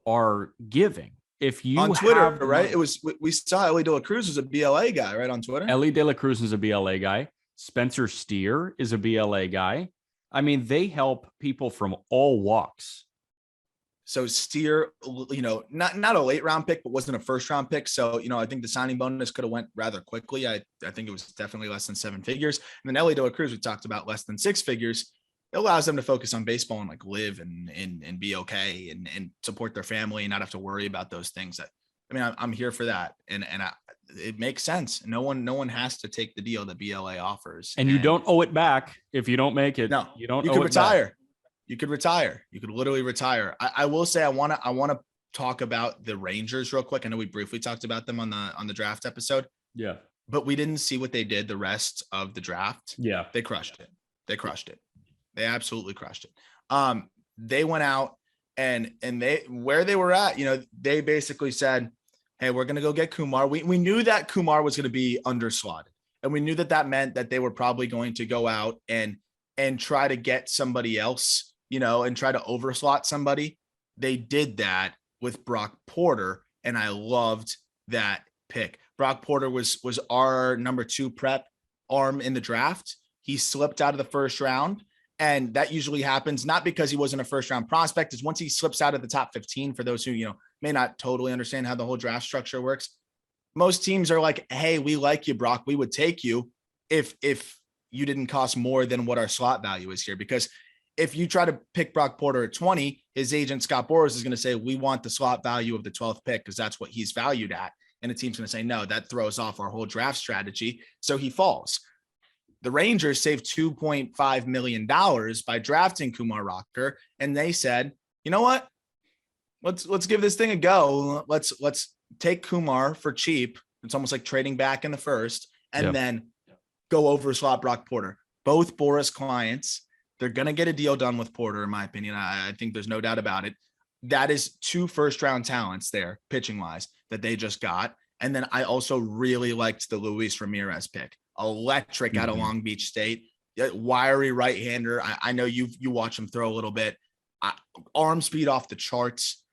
are giving. If you on Twitter, right? We saw Ellie De La Cruz was a BLA guy, right? On Twitter. Ellie De La Cruz is a BLA guy. Spencer Steer is a BLA guy. I mean, they help people from all walks. So Steer, not a late round pick, but wasn't a first round pick. So, I think the signing bonus could have went rather quickly. I think it was definitely less than 7 figures. And then Ellie De La Cruz, we talked about less than 6 figures. It allows them to focus on baseball and like live and be okay and support their family and not have to worry about those things. I'm here for that. And it makes sense. No one has to take the deal that BLA offers. And you don't owe it back if you don't make it. No, you don't. You can retire. You could retire. You could literally retire. I will say I want to talk about the Rangers real quick. I know we briefly talked about them on the draft episode. Yeah. But we didn't see what they did the rest of the draft. Yeah. They crushed it. They absolutely crushed it. They went out and where they were at, they basically said, hey, we're going to go get Kumar. We knew that Kumar was going to be underslotted. And we knew that meant that they were probably going to go out and try to get somebody else, and try to overslot somebody. They did that with Brock Porter, and I loved that pick. Brock Porter was our number 2 prep arm in the draft. He slipped out of the first round, and that usually happens not because he wasn't a first round prospect. Is once he slips out of the top 15, for those who may not totally understand how the whole draft structure works, most teams are like, hey, we like you, Brock. We would take you if you didn't cost more than what our slot value is here. Because if you try to pick Brock Porter at 20, his agent, Scott Boras, is going to say, we want the slot value of the 12th pick because that's what he's valued at. And the team's going to say, no, that throws off our whole draft strategy. So he falls. The Rangers saved $2.5 million by drafting Kumar Rocker. And they said, you know what? Let's give this thing a go. Let's take Kumar for cheap. It's almost like trading back in the first and then go over slot Brock Porter. Both Boras clients, they're going to get a deal done with Porter, in my opinion. I think there's no doubt about it. That is 2 first-round talents there, pitching-wise, that they just got. And then I also really liked the Luis Ramirez pick. Electric out of Long Beach State. Wiry right-hander. I know you watch him throw a little bit. Arm speed off the charts.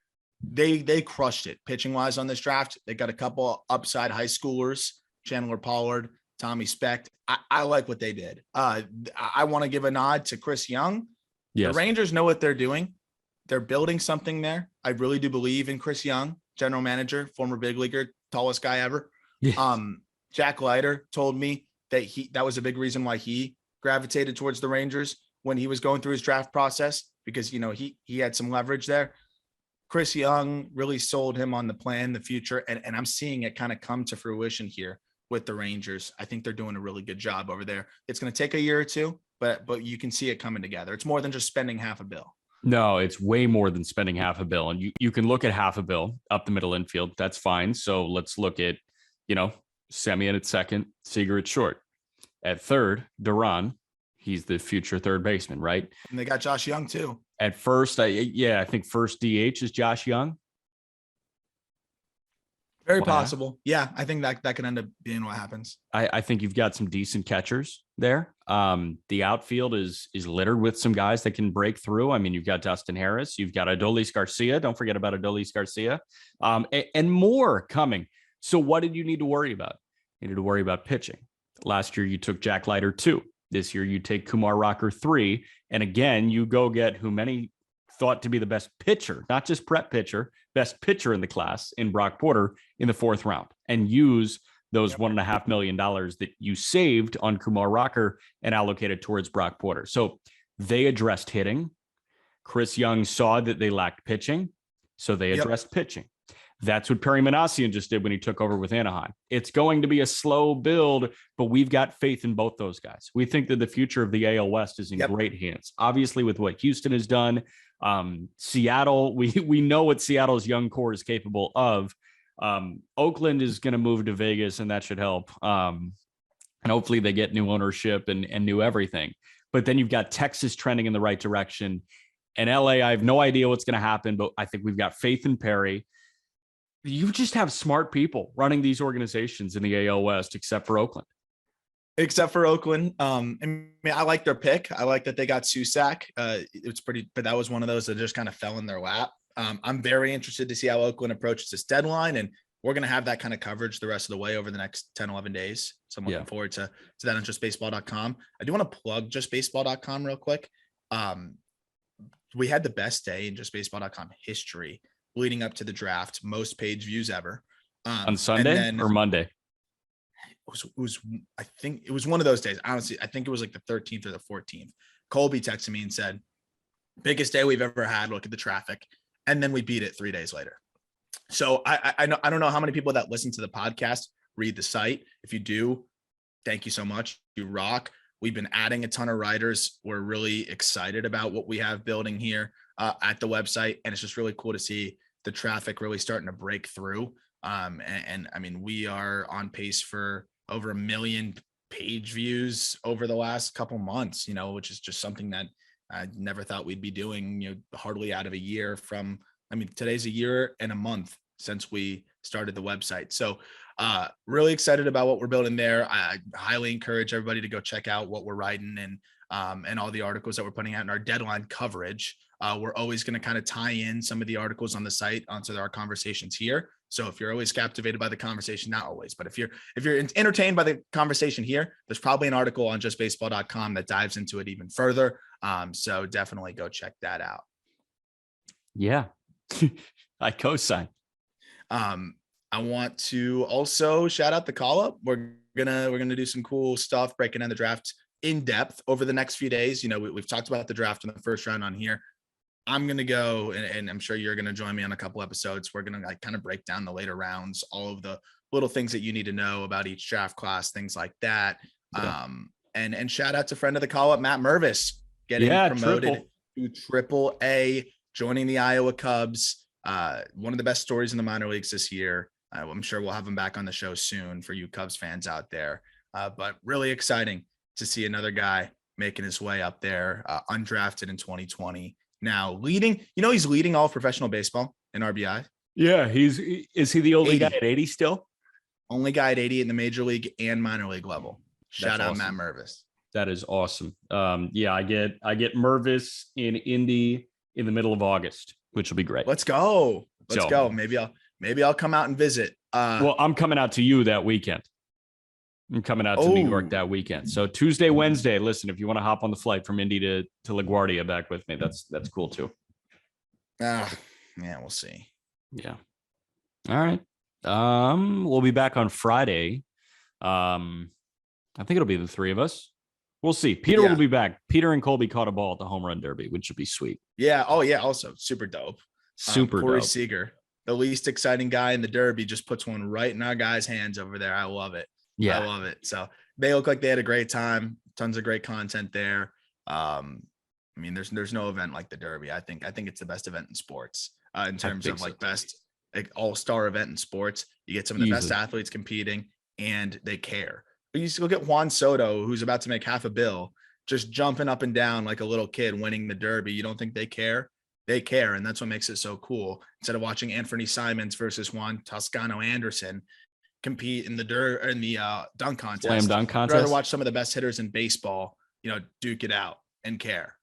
They crushed it pitching-wise on this draft. They got a couple upside high schoolers, Chandler Pollard, Tommy Speck. I like what they did. I want to give a nod to Chris Young. Yes. The Rangers know what they're doing. They're building something there. I really do believe in Chris Young, general manager, former big leaguer, tallest guy ever. Yes. Jack Leiter told me that was a big reason why he gravitated towards the Rangers when he was going through his draft process, because, you know, he had some leverage there. Chris Young really sold him on the plan, the future, and I'm seeing it kind of come to fruition here with the Rangers. I think they're doing a really good job over there. It's going to take a year or two, but you can see it coming together. It's more than just spending $500 million. No, it's way more than spending $500 million. And you can look at $500 million up the middle infield. That's fine. So let's look at, you know, Semien at second, Seager at short. At third, Duran. He's the future third baseman, right? And they got Josh Young too. At first, I think first DH is Josh Young. Very possible. Yeah, I think that could end up being what happens. I think you've got some decent catchers there. The outfield is littered with some guys that can break through. I mean, you've got Dustin Harris, you've got Adolis Garcia. Don't forget about Adolis Garcia, and more coming. So what did you need to worry about? You needed to worry about pitching. Last year, you took Jack Leiter 2. This year, you take Kumar Rocker 3. And again, you go get who many thought to be the best pitcher, not just prep pitcher, best pitcher in the class in Brock Porter in the 4th round, and use those $1.5 million that you saved on Kumar Rocker and allocated towards Brock Porter. So they addressed hitting. Chris Young saw that they lacked pitching, so they addressed pitching. That's what Perry Manassian just did when he took over with Anaheim. It's going to be a slow build, but we've got faith in both those guys. We think that the future of the AL West is in great hands. Obviously, with what Houston has done, Seattle, we know what Seattle's young core is capable of. Oakland is going to move to Vegas, and that should help. And hopefully they get new ownership and new everything. But then you've got Texas trending in the right direction. And LA, I have no idea what's going to happen, but I think we've got faith in Perry. You just have smart people running these organizations in the AL West, except for Oakland. Except for Oakland. I mean, I like their pick. I like that they got Susac. It's pretty, but that was one of those that just kind of fell in their lap. I'm very interested to see how Oakland approaches this deadline, and we're going to have that kind of coverage the rest of the way over the next 10, 11 days. So I'm looking forward to that on justbaseball.com. I do want to plug justbaseball.com real quick. We had the best day in justbaseball.com history leading up to the draft, most page views ever. On Sunday or Monday? I think it was one of those days. Honestly, I think it was like the 13th or the 14th. Colby texted me and said, biggest day we've ever had. Look at the traffic. And then we beat it 3 days later. So I don't know how many people that listen to the podcast read the site. If you do, thank you so much. You rock. We've been adding a ton of writers. We're really excited about what we have building here at the website. And it's just really cool to see the traffic really starting to break through. And I mean, we are on pace for over 1 million page views over the last couple months, you know, which is just something that I never thought we'd be doing, you know, hardly out of a year from, I mean, today's a year and a month since we started the website. So really excited about what we're building there. I highly encourage everybody to go check out what we're writing and all the articles that we're putting out in our deadline coverage. We're always going to kind of tie in some of the articles on the site onto our conversations here. So if you're always captivated by the conversation, not always, but if you're entertained by the conversation here, there's probably an article on justbaseball.com that dives into it even further. So definitely go check that out. Yeah, I co-sign. I want to also shout out the call up. We're gonna do some cool stuff breaking down the draft in depth over the next few days. You know, we've talked about the draft in the first round on here. I'm going to go, and I'm sure you're going to join me on a couple episodes. We're going to like kind of break down the later rounds, all of the little things that you need to know about each draft class, things like that. Yeah. And shout out to friend of the call up, Matt Mervis, getting promoted to AAA, joining the Iowa Cubs. One of the best stories in the minor leagues this year. I'm sure we'll have him back on the show soon for you Cubs fans out there. But really exciting to see another guy making his way up there, undrafted in 2020. Now he's leading all professional baseball in RBI. Yeah, is he the only guy at 80 still? Only guy at 80 in the major league and minor league level. Shout out Matt Mervis. That is awesome. Yeah, I get Mervis in Indy in the middle of August, which will be great. Let's go. Let's go. Maybe I'll come out and visit. Well, I'm coming out to you that weekend. I'm coming out to New York that weekend. So Tuesday, Wednesday, listen, if you want to hop on the flight from Indy to LaGuardia back with me, that's cool too. Yeah, we'll see. Yeah. All right. We'll be back on Friday. I think it'll be the three of us. We'll see. Peter will be back. Peter and Colby caught a ball at the home run derby, which would be sweet. Yeah. Oh yeah. Also super dope. Corey dope. Seager, the least exciting guy in the derby, just puts one right in our guys' hands over there. I love it. Yeah. I love it. So they look like they had a great time. Tons of great content there. I mean, there's no event like the derby. I think it's the best event in sports in terms of like best all-star event in sports. You get some of the best athletes competing and they care. But you look at Juan Soto, who's about to make $500 million, just jumping up and down like a little kid winning the derby. You don't think they care? They care. And that's what makes it so cool. Instead of watching Anthony Simons versus Juan Toscano Anderson compete in the dunk contest. Slam dunk contest. I'd rather watch some of the best hitters in baseball, duke it out and care.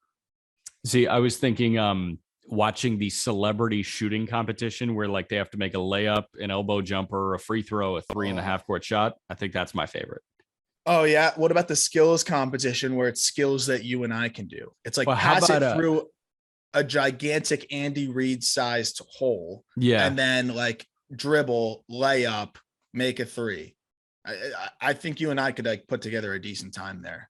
See, I was thinking watching the celebrity shooting competition where like they have to make a layup, an elbow jumper, a free throw, a 3.5 court shot. I think that's my favorite. Oh yeah. What about the skills competition where it's skills that you and I can do? It's like pass it through a gigantic Andy Reid sized hole. Yeah. And then like dribble, layup, make a three. I think you and I could like put together a decent time there.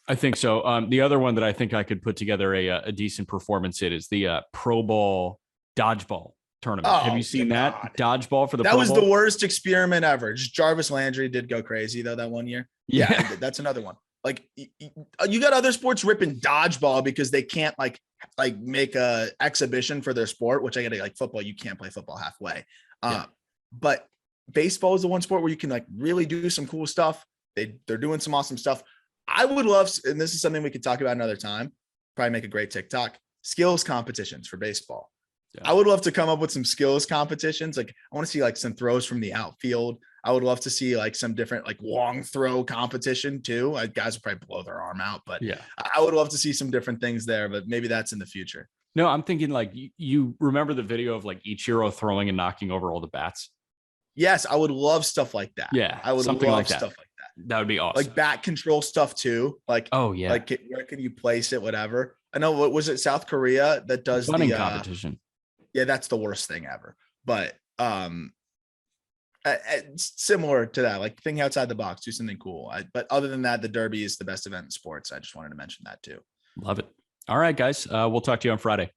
I think so. The other one that I think I could put together a decent performance in is the Pro Bowl dodgeball tournament. Have you seen that dodgeball for the Pro Bowl? That was the worst experiment ever. Just Jarvis Landry did go crazy though that one year. Yeah, that's another one. Like you got other sports ripping dodgeball because they can't like make a exhibition for their sport, which I get like football. You can't play football halfway. But baseball is the one sport where you can like really do some cool stuff. They're doing some awesome stuff. I would love, and this is something we could talk about another time, probably make a great TikTok, skills competitions for baseball. Yeah. I would love to come up with some skills competitions. Like I want to see like some throws from the outfield. I would love to see like some different like long throw competition too. Guys would probably blow their arm out, but yeah, I would love to see some different things there, but maybe that's in the future. No, I'm thinking like you remember the video of like Ichiro throwing and knocking over all the bats? Yes, I would love stuff like that. Yeah, I would love like stuff like that. That would be awesome. Like bat control stuff too. Like, oh yeah. Like where can you place it? Whatever. I know. What was it? South Korea that does the competition. Yeah, that's the worst thing ever. But similar to that, like think outside the box, do something cool. But other than that, the Derby is the best event in sports. I just wanted to mention that too. Love it. All right, guys. We'll talk to you on Friday.